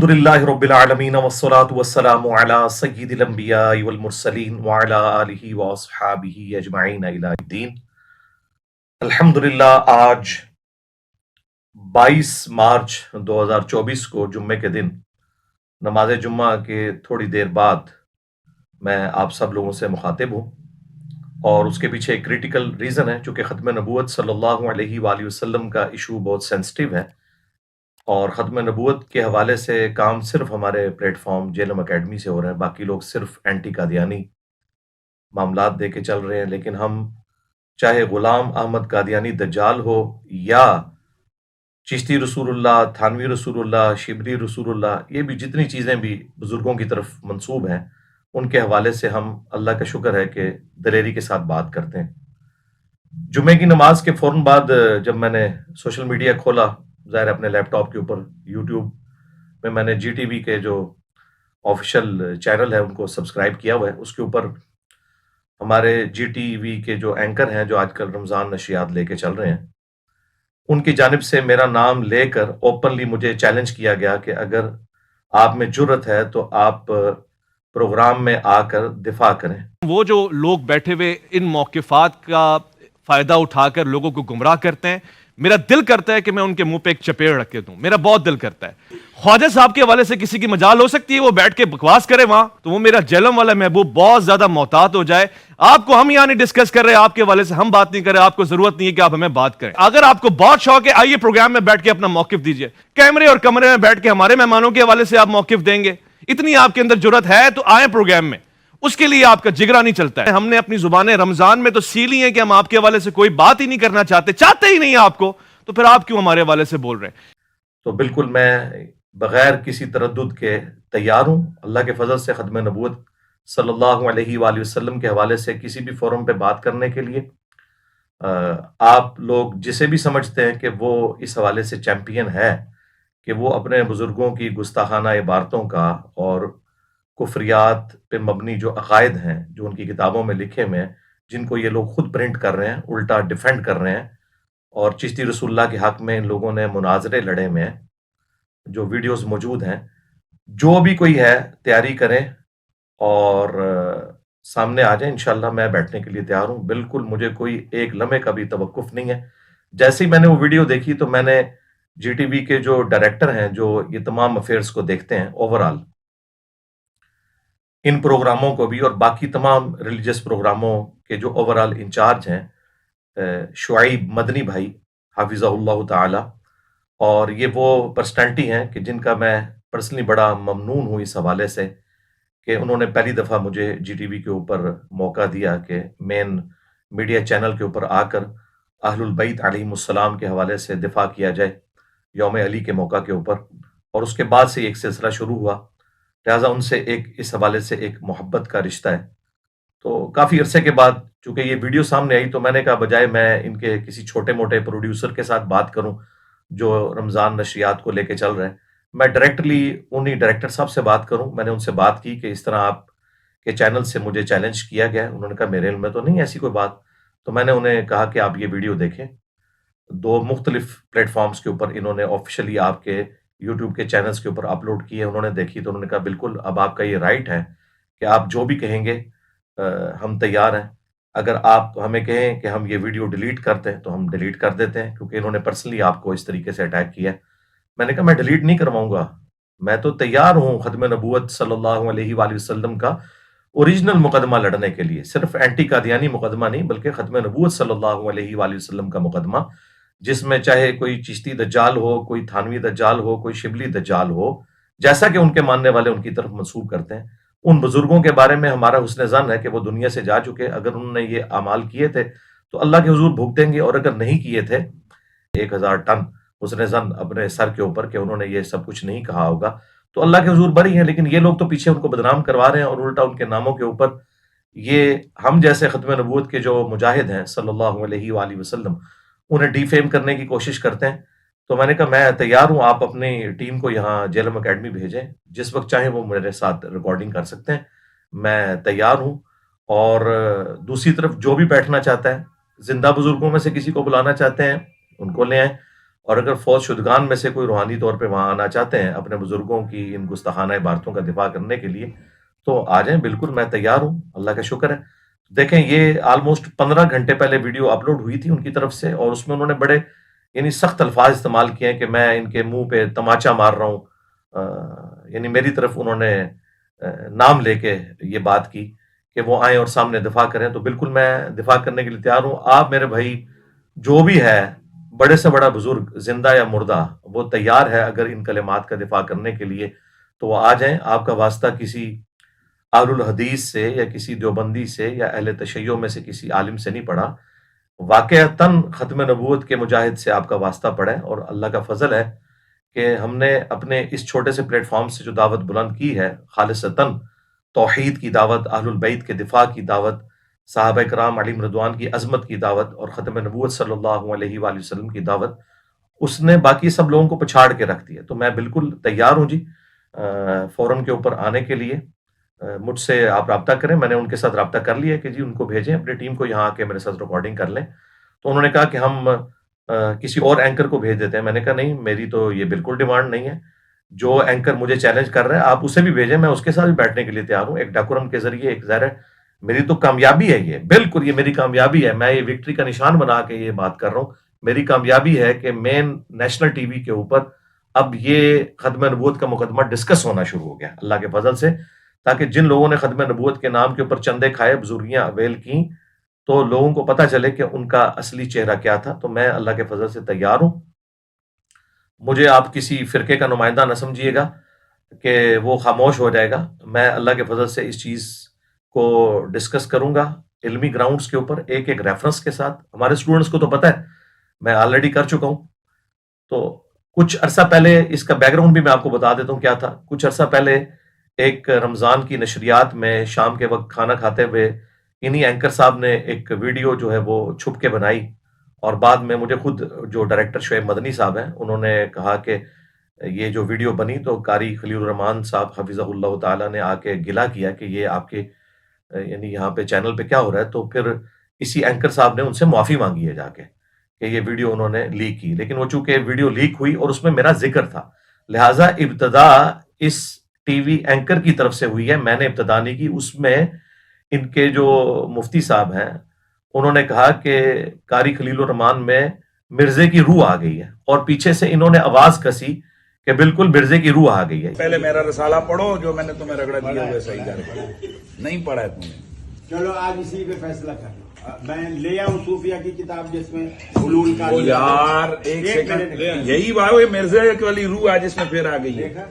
الحمدللہ رب العالمین والصلاة والسلام علی سید الانبیاء والمرسلین وعلی آلہ واصحابہ اجمعین الی الدین۔ الحمدللہ آج 22 مارچ 2024 کو جمعے کے دن نماز جمعہ کے تھوڑی دیر بعد میں آپ سب لوگوں سے مخاطب ہوں، اور اس کے پیچھے ایک کریٹیکل ریزن ہے، چونکہ ختم نبوت صلی اللہ علیہ وآلہ وسلم کا ایشو بہت سینسٹیو ہے، اور ختم نبوت کے حوالے سے کام صرف ہمارے پلیٹ فارم جیلم اکیڈمی سے ہو رہا ہے، باقی لوگ صرف اینٹی قادیانی معاملات دے کے چل رہے ہیں۔ لیکن ہم چاہے غلام احمد قادیانی دجال ہو، یا چشتی رسول اللہ، تھانوی رسول اللہ، شبلی رسول اللہ، یہ بھی جتنی چیزیں بھی بزرگوں کی طرف منسوب ہیں، ان کے حوالے سے ہم اللہ کا شکر ہے کہ دلیری کے ساتھ بات کرتے ہیں۔ جمعے کی نماز کے فوراً بعد جب میں نے سوشل میڈیا کھولا، ظاہر اپنے لیپ ٹاپ کے اوپر یوٹیوب میں نے جی ٹی وی کے جو آفیشیل چینل ہے ان کو سبسکرائب کیا ہوا ہے، اس کے اوپر ہمارے جی ٹی وی کے جو اینکر ہیں جو آج کل رمضان نشریات لے کے چل رہے ہیں، ان کی جانب سے میرا نام لے کر اوپنلی مجھے چیلنج کیا گیا کہ اگر آپ میں جرت ہے تو آپ پروگرام میں آ کر دفاع کریں۔ وہ جو لوگ بیٹھے ہوئے ان موقفات کا فائدہ اٹھا کر لوگوں کو گمراہ کرتے ہیں، میرا دل کرتا ہے کہ میں ان کے منہ پہ ایک چپیڑ رکھ کے دوں، میرا بہت دل کرتا ہے۔ خواجہ صاحب کے حوالے سے کسی کی مجال ہو سکتی ہے وہ بیٹھ کے بکواس کرے وہاں، تو وہ میرا جہلم والا محبوب بہت زیادہ محتاط ہو جائے۔ آپ کو ہم یہاں نہیں ڈسکس کر رہے، آپ کے حوالے سے ہم بات نہیں کر رہے، آپ کو ضرورت نہیں ہے کہ آپ ہمیں بات کریں۔ اگر آپ کو بہت شوق ہے، آئیے پروگرام میں بیٹھ کے اپنا موقف دیجئے، کیمرے اور کمرے میں بیٹھ کے ہمارے مہمانوں کے حوالے سے آپ موقف دیں گے، اتنی آپ کے اندر جرت ہے تو آئیں پروگرام میں، اس کے لیے آپ کا جگرا نہیں چلتا ہے۔ ہم نے اپنی زبانیں رمضان میں تو سیلی ہیں کہ ہم آپ کے حوالے سے کوئی بات ہی نہیں کرنا چاہتے ہی نہیں آپ کو، تو پھر آپ کیوں ہمارے حوالے سے بول رہے ہیں؟ تو بالکل میں بغیر کسی تردد کے تیار ہوں اللہ کے فضل سے ختم نبوت صلی اللہ علیہ وآلہ وسلم کے حوالے سے کسی بھی فورم پہ بات کرنے کے لیے۔ آپ لوگ جسے بھی سمجھتے ہیں کہ وہ اس حوالے سے چیمپئن ہے کہ وہ اپنے بزرگوں کی گستاخانہ عبارتوں کا اور کفریات پہ مبنی جو عقائد ہیں جو ان کی کتابوں میں لکھے ہوئے ہیں، جن کو یہ لوگ خود پرنٹ کر رہے ہیں، الٹا ڈیفینڈ کر رہے ہیں، اور چشتی رسول اللہ کے حق میں ان لوگوں نے مناظرے لڑے ہوئے ہیں، جو ویڈیوز موجود ہیں، جو بھی کوئی ہے تیاری کریں اور سامنے آ جائیں، انشاءاللہ میں بیٹھنے کے لیے تیار ہوں۔ بالکل مجھے کوئی ایک لمحے کا بھی توقف نہیں ہے۔ جیسے ہی میں نے وہ ویڈیو دیکھی تو میں نے جی ٹی وی کے جو ڈائریکٹر ہیں جو یہ تمام افیئرز کو دیکھتے ہیں اوورال، ان پروگراموں کو بھی اور باقی تمام ریلیجس پروگراموں کے جو اوورال انچارج ہیں، شعیب مدنی بھائی حافظہ اللہ تعالی، اور یہ وہ پرسنالٹی ہیں کہ جن کا میں پرسنلی بڑا ممنون ہوں اس حوالے سے کہ انہوں نے پہلی دفعہ مجھے جی ٹی وی کے اوپر موقع دیا کہ مین میڈیا چینل کے اوپر آ کر اہل البیت علیہم السلام کے حوالے سے دفاع کیا جائے یوم علی کے موقع کے اوپر، اور اس کے بعد سے ایک سلسلہ شروع ہوا، لہٰذا ان سے اس حوالے سے ایک محبت کا رشتہ ہے۔ تو کافی عرصے کے بعد چونکہ یہ ویڈیو سامنے آئی تو میں نے کہا بجائے میں ان کے کسی چھوٹے موٹے پروڈیوسر کے ساتھ بات کروں جو رمضان نشریات کو لے کے چل رہے ہیں، میں ڈائریکٹلی انہی ڈائریکٹر صاحب سے بات کروں۔ میں نے ان سے بات کی کہ اس طرح آپ کے چینل سے مجھے چیلنج کیا گیا ہے۔ انہوں نے کہا میرے علم میں تو نہیں ایسی کوئی بات۔ تو میں نے انہیں کہا کہ آپ یہ ویڈیو دیکھیں، 2 مختلف پلیٹ فارمز کے اوپر انہوں نے آفیشلی آپ کے یوٹیوب کے چینلز کے اوپر اپلوڈ کی ہے۔ انہوں نے دیکھی تو انہوں نے کہا بالکل اب آپ کا یہ رائٹ ہے کہ آپ جو بھی کہیں گے ہم تیار ہیں۔ اگر آپ ہمیں کہیں کہ ہم یہ ویڈیو ڈیلیٹ کرتے ہیں تو ہم ڈیلیٹ کر دیتے ہیں، کیونکہ انہوں نے پرسنلی آپ کو اس طریقے سے اٹیک کیا ہے۔ میں نے کہا میں ڈیلیٹ نہیں کرواؤں گا، میں تو تیار ہوں ختم نبوت صلی اللہ علیہ وآلہ وسلم کا اوریجنل مقدمہ لڑنے کے لیے، صرف اینٹی قادیانی مقدمہ نہیں بلکہ ختم نبوت صلی اللہ علیہ وآلہ وسلم کا مقدمہ، جس میں چاہے کوئی چشتی دجال ہو، کوئی تھانوی دجال ہو، کوئی شبلی دجال ہو، جیسا کہ ان کے ماننے والے ان کی طرف منسوب کرتے ہیں۔ ان بزرگوں کے بارے میں ہمارا حسن ظن ہے کہ وہ دنیا سے جا چکے، اگر انہوں نے یہ اعمال کیے تھے تو اللہ کے حضور بھگتیں گے، اور اگر نہیں کیے تھے 1000 ٹن حسن ظن اپنے سر کے اوپر کہ انہوں نے یہ سب کچھ نہیں کہا ہوگا، تو اللہ کے حضور بری ہیں۔ لیکن یہ لوگ تو پیچھے ان کو بدنام کروا رہے ہیں، اور الٹا ان کے ناموں کے اوپر یہ ہم جیسے ختم نبوت کے جو مجاہد ہیں صلی اللہ علیہ وآلہ وسلم انہیں ڈی فیم کرنے کی کوشش کرتے ہیں۔ تو میں نے کہا میں تیار ہوں، آپ اپنی ٹیم کو یہاں جیلم اکیڈمی بھیجیں، جس وقت چاہیں وہ میرے ساتھ ریکارڈنگ کر سکتے ہیں، میں تیار ہوں۔ اور دوسری طرف جو بھی بیٹھنا چاہتا ہے، زندہ بزرگوں میں سے کسی کو بلانا چاہتے ہیں ان کو لے آئیں، اور اگر فوج شدگان میں سے کوئی روحانی طور پہ وہاں آنا چاہتے ہیں اپنے بزرگوں کی ان گستاخانہ عبارتوں کا دفاع کرنے کے لیے تو آ جائیں، بالکل میں تیار ہوں، اللہ کا شکر ہے۔ دیکھیں یہ آلموسٹ 15 گھنٹے پہلے ویڈیو اپلوڈ ہوئی تھی ان کی طرف سے، اور اس میں انہوں نے بڑے یعنی سخت الفاظ استعمال کیے ہیں کہ میں ان کے منہ پہ تماچا مار رہا ہوں، یعنی میری طرف انہوں نے نام لے کے یہ بات کی کہ وہ آئیں اور سامنے دفاع کریں، تو بالکل میں دفاع کرنے کے لیے تیار ہوں۔ آپ میرے بھائی جو بھی ہے، بڑے سے بڑا بزرگ زندہ یا مردہ، وہ تیار ہے اگر ان کلمات کا دفاع کرنے کے لیے تو وہ آ جائیں۔ آپ کا واسطہ کسی اہل الحدیث سے یا کسی دیوبندی سے یا اہل تشیع میں سے کسی عالم سے نہیں پڑا، واقعتاً ختم نبوت کے مجاہد سے آپ کا واسطہ پڑے، اور اللہ کا فضل ہے کہ ہم نے اپنے اس چھوٹے سے پلیٹ فارم سے جو دعوت بلند کی ہے، خالصتاً توحید کی دعوت، اہل البیت کے دفاع کی دعوت، صحابہ کرام علیہم رضوان کی عظمت کی دعوت اور ختم نبوت صلی اللہ علیہ وآلہ وسلم کی دعوت، اس نے باقی سب لوگوں کو پچھاڑ کے رکھ دیا۔ تو میں بالکل تیار ہوں جی فورم کے اوپر آنے کے لیے۔ مجھ سے آپ رابطہ کریں، میں نے ان کے ساتھ رابطہ کر لیا کہ جی ان کو بھیجیں اپنی ٹیم کو یہاں آ کے میرے ساتھ ریکارڈنگ کر لیں۔ تو انہوں نے کہا کہ ہم کسی اور اینکر کو بھیج دیتے ہیں۔ میں نے کہا نہیں، میری تو یہ بالکل ڈیمانڈ نہیں ہے، جو اینکر مجھے چیلنج کر رہا ہے آپ اسے بھی بھیجیں، میں اس کے ساتھ بھی بیٹھنے کے لیے تیار ہوں، ایک ڈیکورم کے ذریعے۔ ایک ظاہر ہے میری تو کامیابی ہے، یہ بالکل یہ میری کامیابی ہے، میں یہ وکٹری کا نشان بنا کے یہ بات کر رہا ہوں۔ میری کامیابی ہے کہ مین نیشنل ٹی وی کے اوپر اب یہ ختم نبوت کا مقدمہ ڈسکس ہونا شروع ہو گیا اللہ کے فضل سے، تاکہ جن لوگوں نے ختم نبوت کے نام کے اوپر چندے کھائے، بزرگیاں اویل کیں، تو لوگوں کو پتہ چلے کہ ان کا اصلی چہرہ کیا تھا۔ تو میں اللہ کے فضل سے تیار ہوں۔ مجھے آپ کسی فرقے کا نمائندہ نہ سمجھیے گا کہ وہ خاموش ہو جائے گا۔ میں اللہ کے فضل سے اس چیز کو ڈسکس کروں گا علمی گراؤنڈز کے اوپر، ایک ایک ریفرنس کے ساتھ۔ ہمارے اسٹوڈنٹس کو تو پتہ ہے، میں آلریڈی کر چکا ہوں۔ تو کچھ عرصہ پہلے اس کا بیک گراؤنڈ بھی میں آپ کو بتا دیتا ہوں کیا تھا۔ کچھ عرصہ پہلے ایک رمضان کی نشریات میں شام کے وقت کھانا کھاتے ہوئے انہی اینکر صاحب نے ایک ویڈیو جو ہے وہ چھپ کے بنائی، اور بعد میں مجھے خود جو ڈائریکٹر شعیب مدنی صاحب ہیں انہوں نے کہا کہ یہ جو ویڈیو بنی تو قاری خلیل الرحمان صاحب حفظہ اللہ تعالیٰ نے آ کے گلہ کیا کہ یہ آپ کے یعنی یہاں پہ چینل پہ کیا ہو رہا ہے۔ تو پھر اسی اینکر صاحب نے ان سے معافی مانگی ہے جا کے کہ یہ ویڈیو انہوں نے لیک کی، لیکن وہ چونکہ ویڈیو لیک ہوئی اور اس میں میرا ذکر تھا، لہٰذا ابتدا اس ٹی وی اینکر کی طرف سے ہوئی ہے، میں نے ابتدا نہیں کی۔ اس میں ان کے جو مفتی صاحب ہیں انہوں نے کہا کہ قاری خلیل الرحمان میں مرزے کی روح آ گئی ہے، اور پیچھے سے انہوں نے آواز کسی کہ بالکل مرزے کی روح آ گئی ہے۔ پہلے میرا رسالہ پڑھو جو میں نے تمہیں رگڑا دیا ہوئے صحیح کر نہیں پڑھا ہے تم نے۔ چلو آج اسی پہ فیصلہ کر لو۔ میں لے آؤں صوفیہ کی کتاب جس میں حلول کا یار ایک سیکنڈ، یہی بات ہے مرزے والی روح آج اس میں پھر آ گئی ہے۔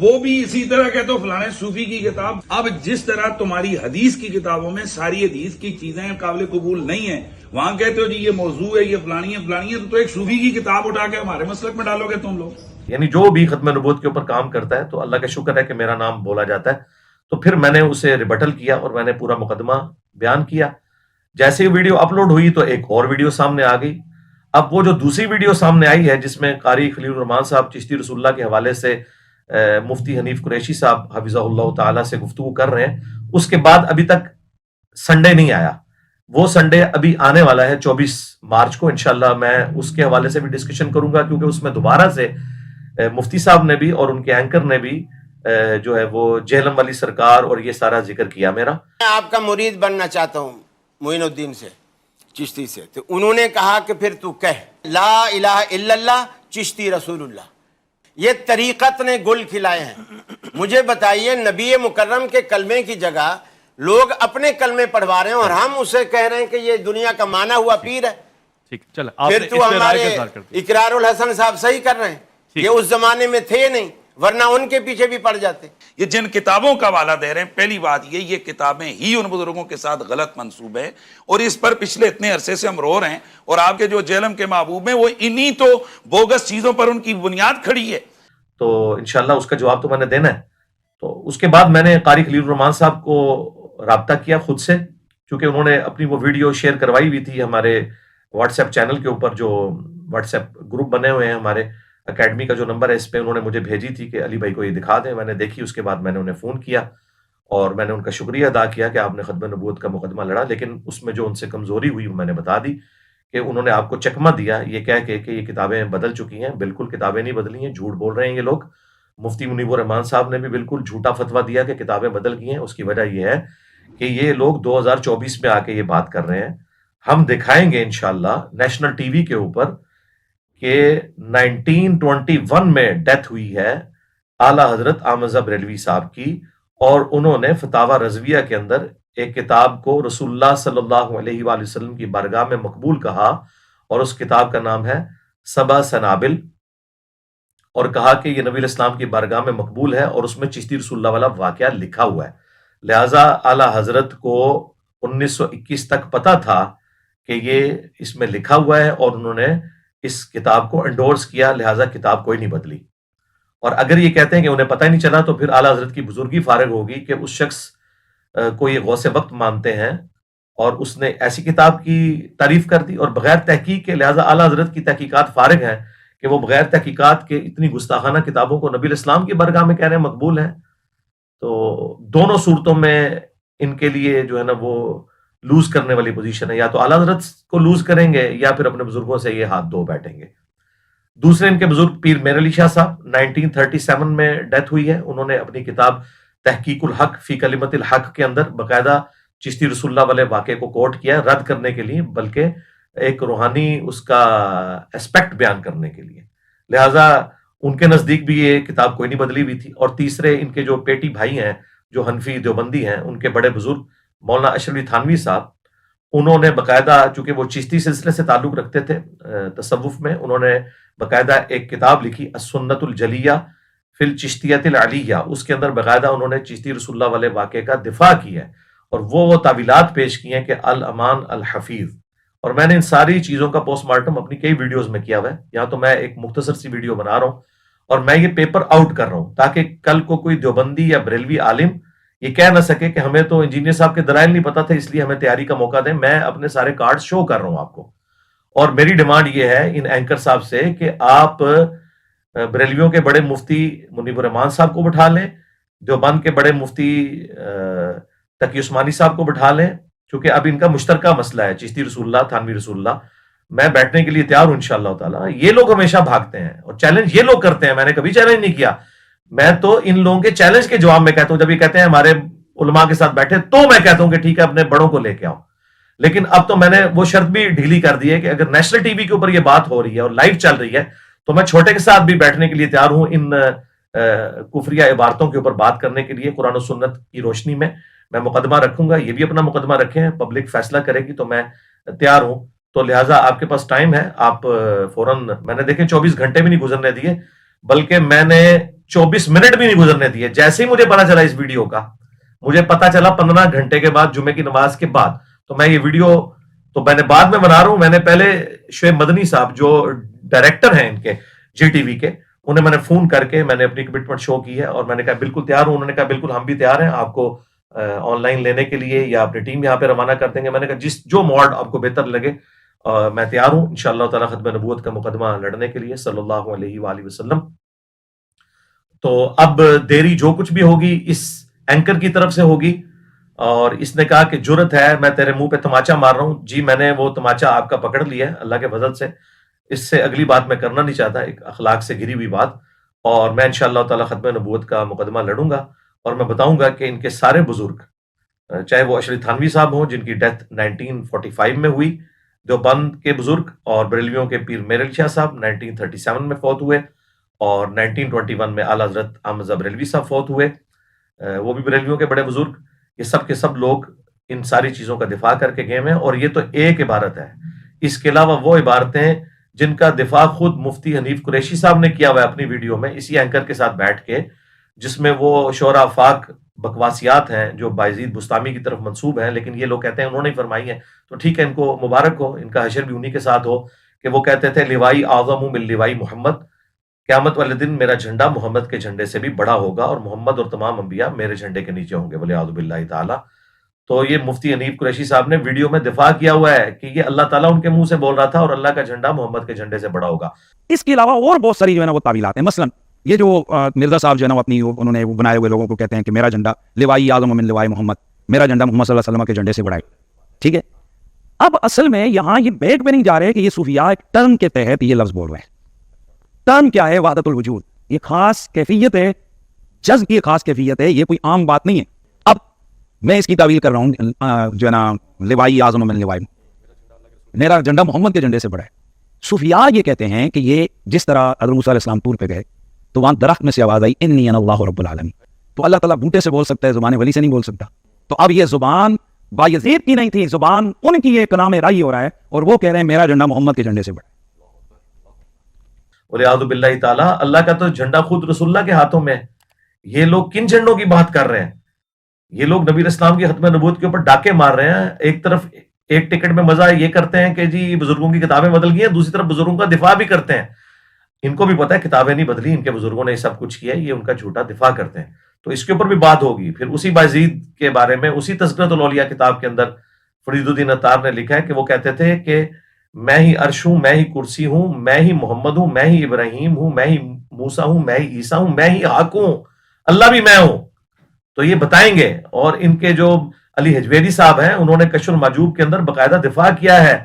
وہ بھی اسی طرح کہتے ہو فلانے صوفی کی کتاب۔ اب جس طرح تمہاری حدیث کی کتابوں میں ساری حدیث کی چیزیں قابل قبول نہیں ہیں، وہاں کہتے ہو جی یہ موضوع ہے، یہ فلانی ہے فلانی ہے، تو ایک صوفی کی کتاب اٹھا کے ہمارے مسلک میں ڈالو گے تم لوگ۔ یعنی جو بھی ختم نبوت کے اوپر کام کرتا ہے تو اللہ کا شکر ہے کہ میرا نام بولا جاتا ہے۔ تو پھر میں نے اسے ریبٹل کیا اور میں نے پورا مقدمہ بیان کیا۔ جیسے ہی ویڈیو اپلوڈ ہوئی تو ایک اور ویڈیو سامنے آ گئی۔ اب وہ جو دوسری ویڈیو سامنے آئی ہے جس میں قاری خلیل الرحمان صاحب چشتی رسول اللہ کے حوالے سے مفتی حنیف قریشی صاحب حفظہ اللہ تعالیٰ سے گفتگو کر رہے ہیں، اس کے بعد ابھی تک سنڈے نہیں آیا۔ وہ سنڈے ابھی آنے والا ہے 24 مارچ کو، انشاءاللہ میں اس کے حوالے سے بھی ڈسکشن کروں گا، کیونکہ اس میں دوبارہ سے مفتی صاحب نے بھی اور ان کے اینکر نے بھی جو ہے وہ جہلم والی سرکار اور یہ سارا ذکر کیا میرا۔ میں آپ کا مرید بننا چاہتا ہوں معین الدین سے، چشتی سے، تو انہوں نے کہا کہ پھر تو کہہ لا الہ الا اللہ چشتی رسول اللہ۔ یہ طریقت نے گل کھلائے ہیں۔ مجھے بتائیے نبی مکرم کے کلمے کی جگہ لوگ اپنے کلمے پڑھوا رہے ہیں اور ہم اسے کہہ رہے ہیں کہ یہ دنیا کا مانا ہوا پیر ہے۔ ٹھیک، چل پھر تو ہمارے اقرار الحسن صاحب صحیح کر رہے ہیں، یہ اس زمانے میں تھے نہیں، ورنہ ان کے پیچھے بھی پڑ جاتے۔ یہ جن کتابوں کا حوالہ دے رہے ہیں، پہلی بات یہ کتابیں ہی ان بزرگوں کے ساتھ غلط منسوب ہے، اور اس پر پچھلے اتنے عرصے سے ہم رو رہے ہیں، اور آپ کے جو جہلم کے محبوب ہیں وہ انہی تو بوگس چیزوں پر ان کی بنیاد کھڑی ہے۔ تو انشاءاللہ اس کا جواب تو میں نے دینا ہے۔ تو اس کے بعد میں نے قاری خلیل الرحمان صاحب کو رابطہ کیا خود سے، کیونکہ انہوں نے اپنی وہ ویڈیو شیئر کروائی ہوئی تھی ہمارے واٹس ایپ چینل کے اوپر، جو واٹس ایپ گروپ بنے ہوئے ہیں ہمارے اکیڈمی کا جو نمبر ہے اس پہ انہوں نے مجھے بھیجی تھی کہ علی بھائی کو یہ دکھا دیں۔ میں نے دیکھی، اس کے بعد میں نے انہیں فون کیا اور میں نے ان کا شکریہ ادا کیا کہ آپ نے ختم نبوت کا مقدمہ لڑا، لیکن اس میں جو ان سے کمزوری ہوئی وہ میں نے بتا دی کہ انہوں نے آپ کو چکمہ دیا یہ کہہ کے کہ یہ کتابیں بدل چکی ہیں. بالکل کتابیں نہیں بدلی ہیں, جھوٹ بول رہے ہیں یہ لوگ. مفتی منیب الرحمان صاحب نے بھی بالکل جھوٹا فتویٰ دیا کہ کتابیں بدل گئی ہیں. اس کی وجہ یہ ہے کہ یہ لوگ 2024 میں آ کے یہ بات کر رہے ہیں. ہم دکھائیں گے انشاءاللہ نیشنل ٹی وی کے اوپر کہ 1921 میں ڈیتھ ہوئی ہے اعلیٰ حضرت احمد رضا بریلوی صاحب کی, اور انہوں نے فتاوی رضویہ کے اندر ایک کتاب کو رسول اللہ صلی اللہ علیہ وآلہ وسلم کی بارگاہ میں مقبول کہا, اور اس کتاب کا نام ہے سبع سنابل, اور کہا کہ یہ نبی الاسلام کی بارگاہ میں مقبول ہے, اور اس میں چشتی رسول اللہ والا واقعہ لکھا ہوا ہے. لہٰذا اعلیٰ حضرت کو 1921 تک پتا تھا کہ یہ اس میں لکھا ہوا ہے, اور انہوں نے اس کتاب کو انڈورس کیا, لہٰذا کتاب کوئی نہیں بدلی. اور اگر یہ کہتے ہیں کہ انہیں پتہ ہی نہیں چلا تو پھر اعلیٰ حضرت کی بزرگی فارغ ہوگی کہ اس شخص کو یہ غوث وقت مانتے ہیں اور اس نے ایسی کتاب کی تعریف کر دی اور بغیر تحقیق کے, لہٰذا اعلیٰ حضرت کی تحقیقات فارغ ہیں کہ وہ بغیر تحقیقات کے اتنی گستاخانہ کتابوں کو نبی الاسلام کی بارگاہ میں کہہ رہے ہیں مقبول ہیں. تو دونوں صورتوں میں ان کے لیے جو ہے نا وہ لوز کرنے والی پوزیشن ہے, یا تو اعلیٰ حضرت کو لوز کریں گے یا پھر اپنے بزرگوں سے یہ ہاتھ دھو بیٹھیں گے. دوسرے ان کے بزرگ پیر میر علی شاہ صاحب 1937 میں ڈیتھ ہوئی ہے. انہوں نے اپنی کتاب تحقیق الحق فی کلمت الحق کے اندر باقاعدہ چشتی رسول اللہ والے واقعے کو کوٹ کیا, رد کرنے کے لیے بلکہ ایک روحانی اس کا اسپیکٹ بیان کرنے کے لیے. لہٰذا ان کے نزدیک بھی یہ کتاب کوئی نہیں بدلی ہوئی تھی. اور تیسرے ان کے جو پیٹی بھائی ہیں جو حنفی دیوبندی ہیں, ان کے بڑے بزرگ مولانا اشرف علی تھانوی صاحب, انہوں نے باقاعدہ چونکہ وہ چشتی سلسلے سے تعلق رکھتے تھے تصوف میں, انہوں نے باقاعدہ ایک کتاب لکھی السنت الجلیہ فی الچشتیۃ العلیہ. اس کے اندر باقاعدہ انہوں نے چشتی رسول اللہ والے واقعے کا دفاع کیا ہے اور وہ تعویلات پیش کی ہیں کہ الامان الحفیظ. اور میں نے ان ساری چیزوں کا پوسٹ مارٹم اپنی کئی ویڈیوز میں کیا ہوا ہے. یہاں تو میں ایک مختصر سی ویڈیو بنا رہا ہوں اور میں یہ پیپر آؤٹ کر رہا ہوں تاکہ کل کو کوئی دیوبندی یا بریلوی عالم یہ کہہ نہ سکے کہ ہمیں تو انجینئر صاحب کے دلائل نہیں پتا تھا اس لیے ہمیں تیاری کا موقع دیں. میں اپنے سارے کارڈ شو کر رہا ہوں آپ کو, اور میری ڈیمانڈ یہ ہے ان اینکر صاحب سے کہ آپ بریلویوں کے بڑے مفتی منیب الرحمان صاحب کو بٹھا لیں, دیوبند کے بڑے مفتی تقی عثمانی صاحب کو بٹھا لیں, کیونکہ اب ان کا مشترکہ مسئلہ ہے چشتی رسول اللہ تھانوی رسول اللہ. میں بیٹھنے کے لیے تیار ہوں انشاءاللہ تعالیٰ. یہ لوگ ہمیشہ بھاگتے ہیں اور چیلنج یہ لوگ کرتے ہیں, میں نے کبھی چیلنج نہیں کیا. میں تو ان لوگوں کے چیلنج کے جواب میں کہتا ہوں, جب یہ کہتے ہیں ہمارے علماء کے ساتھ بیٹھے تو میں کہتا ہوں کہ ٹھیک ہے اپنے بڑوں کو لے کے آؤ. لیکن اب تو میں نے وہ شرط بھی ڈھیلی کر دی ہے کہ اگر نیشنل ٹی وی کے اوپر یہ بات ہو رہی ہے اور لائیو چل رہی ہے تو میں چھوٹے کے ساتھ بھی بیٹھنے کے لیے تیار ہوں ان کفریہ عبارتوں کے اوپر بات کرنے کے لیے. قرآن و سنت کی روشنی میں مقدمہ رکھوں گا, یہ بھی اپنا مقدمہ رکھیں, پبلک فیصلہ کرے گی تو میں تیار ہوں. تو لہٰذا آپ کے پاس ٹائم ہے, آپ فوراً, میں نے دیکھیں 24 گھنٹے بھی نہیں گزرنے دیے, بلکہ میں نے 24 منٹ بھی نہیں گزرنے دیے. جیسے ہی مجھے پتا چلا اس ویڈیو کا, مجھے پتا چلا 15 گھنٹے کے بعد جمعے کی نماز کے بعد, تو میں یہ ویڈیو تو میں نے بعد میں بنا رہا ہوں. میں نے پہلے شعیب مدنی صاحب جو ڈائریکٹر ہیں ان کے جی ٹی وی کے, انہیں میں نے فون کر کے میں نے اپنی کمٹمنٹ شو کی ہے اور میں نے کہا بالکل تیار ہوں. انہوں نے کہا بالکل ہم بھی تیار ہیں آپ کو آن لائن لینے کے لیے یا اپنی ٹیم یہاں پہ روانہ کر دیں گے. میں نے کہا جو موڈ آپ کو بہتر لگے میں تیار ہوں انشاءاللہ تعالیٰ ختم نبوت کا مقدمہ لڑنے کے لیے صلی اللہ علیہ وآلہ وسلم. تو اب دیری جو کچھ بھی ہوگی اس اینکر کی طرف سے ہوگی, اور اس نے کہا کہ جرت ہے میں تیرے منہ پہ تماچا مار رہا ہوں. جی میں نے وہ تماچا آپ کا پکڑ لیا ہے اللہ کے فضل سے. اس سے اگلی بات میں کرنا نہیں چاہتا, ایک اخلاق سے گری ہوئی بات, اور میں انشاءاللہ تعالیٰ ختم نبوت کا مقدمہ لڑوں گا اور میں بتاؤں گا کہ ان کے سارے بزرگ, چاہے وہ اشرف تھانوی صاحب ہوں جن کی ڈیتھ 1945 میں ہوئی, دیوبند کے بزرگ اور بریلویوں کے پیر میر علی شاہ صاحب 1937 میں فوت ہوئے, اور 1921 میں اعلیٰ حضرت احمد رضا بریلوی صاحب فوت ہوئے, وہ بھی بریلویوں کے بڑے بزرگ. یہ سب کے سب لوگ ان ساری چیزوں کا دفاع کر کے گئے ہیں, اور یہ تو ایک عبارت ہے. اس کے علاوہ وہ عبارتیں جن کا دفاع خود مفتی حنیف قریشی صاحب نے کیا ہوا ہے اپنی ویڈیو میں اسی اینکر کے ساتھ بیٹھ کے, جس میں وہ شعراء افاق بکواسیات ہیں جو بایزید بستامی کی طرف منسوب ہیں, لیکن یہ لوگ کہتے ہیں انہوں نے فرمائی ہیں. تو ٹھیک ہے, ان کو مبارک ہو, ان کا حشر بھی انہی کے ساتھ ہو کہ وہ کہتے تھے لیوائی اعظم من لیوائی محمد, قیامت والے دن میرا جھنڈا محمد کے جھنڈے سے بھی بڑا ہوگا اور محمد اور تمام انبیاء میرے جھنڈے کے نیچے ہوں گے ولیعوذ باللہ تعالیٰ. تو یہ مفتی حنیف قریشی صاحب نے ویڈیو میں دفاع کیا ہوا ہے کہ یہ اللہ تعالیٰ ان کے منہ سے بول رہا تھا اور اللہ کا جھنڈا محمد کے جھنڈے سے بڑا ہوگا. اس کے علاوہ اور بہت ساری جو ہے نا وہ تعویلات ہیں. مثلا یہ جو مرزا صاحب جو ہے نا اپنی انہوں نے بنائے ہوئے لوگوں کو کہتے ہیں کہ میرا جھنڈا لیوائی اعظم من لیوائی محمد, میرا جھنڈا محمد صلی اللہ علیہ وسلم کے جھنڈے سے بڑا ہے. ٹھیک ہے, اب اصل میں یہاں یہ بیٹ پہ نہیں جا رہے کہ یہ صوفیاء ایک ٹرم کے تحت یہ لفظ بول رہے ہیں. ٹرم کیا ہے؟ وحدت الوجود. یہ خاص کیفیت ہے، جذب کی خاص کیفیت ہے، یہ کوئی عام بات نہیں ہے. اب میں اس کی تعویل کر رہا ہوں جو ہے نا، لوائی اعظم من لوائی، میرا جھنڈا محمد کے جھنڈے سے بڑا ہے. صوفیاء یہ کہتے ہیں کہ یہ جس طرح حضرت موسیٰ علیہ السلام طور پہ گئے تو وہاں درخت میں سے آواز آئی انی انا اللہ رب العالمین. تو اللہ تعالیٰ بوٹے سے بول سکتا ہے، زبان ولی سے نہیں بول سکتا. تو اب یہ زبان بایزید کی نہیں تھی، زبان ان کی ایک نام رائی ہو رہا ہے، اور وہ کہہ رہے ہیں میرا جھنڈا محمد کے جھنڈے سے بڑا ہے. ولیعوذ باللہ تعالیٰ، اللہ کا تو جھنڈا خود رسول اللہ کے ہاتھوں میں ہے. یہ لوگ کن جھنڈوں کی بات کر رہے ہیں؟ یہ لوگ نبی اسلام کی ختم نبوت کے اوپر ڈاکے مار رہے ہیں. ایک طرف ایک ٹکٹ میں مزہ یہ کرتے ہیں کہ جی بزرگوں کی کتابیں بدل گئی ہیں، دوسری طرف بزرگوں کا دفاع بھی کرتے ہیں. ان کو بھی پتا ہے کتابیں نہیں بدلی، ان کے بزرگوں نے یہ سب کچھ کیا ہے، یہ ان کا جھوٹا دفاع کرتے ہیں. تو اس کے اوپر بھی بات ہوگی. پھر اسی بایزید کے بارے میں اسی تذکرۃ الاولیاء کتاب کے اندر فرید الدین عطار نے لکھا ہے کہ وہ کہتے تھے کہ میں ہی عرش ہوں، میں ہی کرسی ہوں، میں ہی محمد ہوں، میں ہی ابراہیم ہوں، میں ہی موسیٰ ہوں، میں ہی عیسیٰ ہوں، میں ہی حق ہوں، اللہ بھی میں ہوں. تو یہ بتائیں گے. اور ان کے جو علی حجویری صاحب ہیں، انہوں نے کشف المحجوب کے اندر باقاعدہ دفاع کیا ہے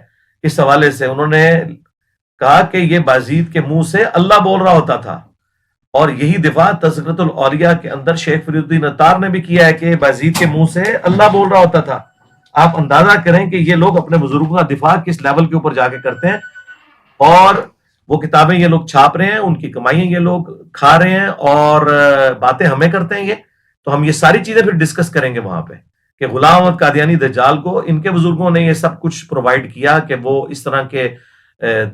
اس حوالے سے. انہوں نے کہا کہ یہ بازید کے منہ سے اللہ بول رہا ہوتا تھا، اور یہی دفاع تذکرۃ الاولیاء کے اندر شیخ فرید الدین عطار نے بھی کیا ہے کہ بازید کے منہ سے اللہ بول رہا ہوتا تھا. آپ اندازہ کریں کہ یہ لوگ اپنے بزرگوں کا دفاع کس لیول کے اوپر جا کے کرتے ہیں. اور وہ کتابیں یہ لوگ چھاپ رہے ہیں، ان کی کمائیاں یہ لوگ کھا رہے ہیں، اور باتیں ہمیں کرتے ہیں. یہ تو ہم یہ ساری چیزیں پھر ڈسکس کریں گے وہاں پہ کہ غلام احمد قادیانی دجال کو ان کے بزرگوں نے یہ سب کچھ پرووائڈ کیا کہ وہ اس طرح کے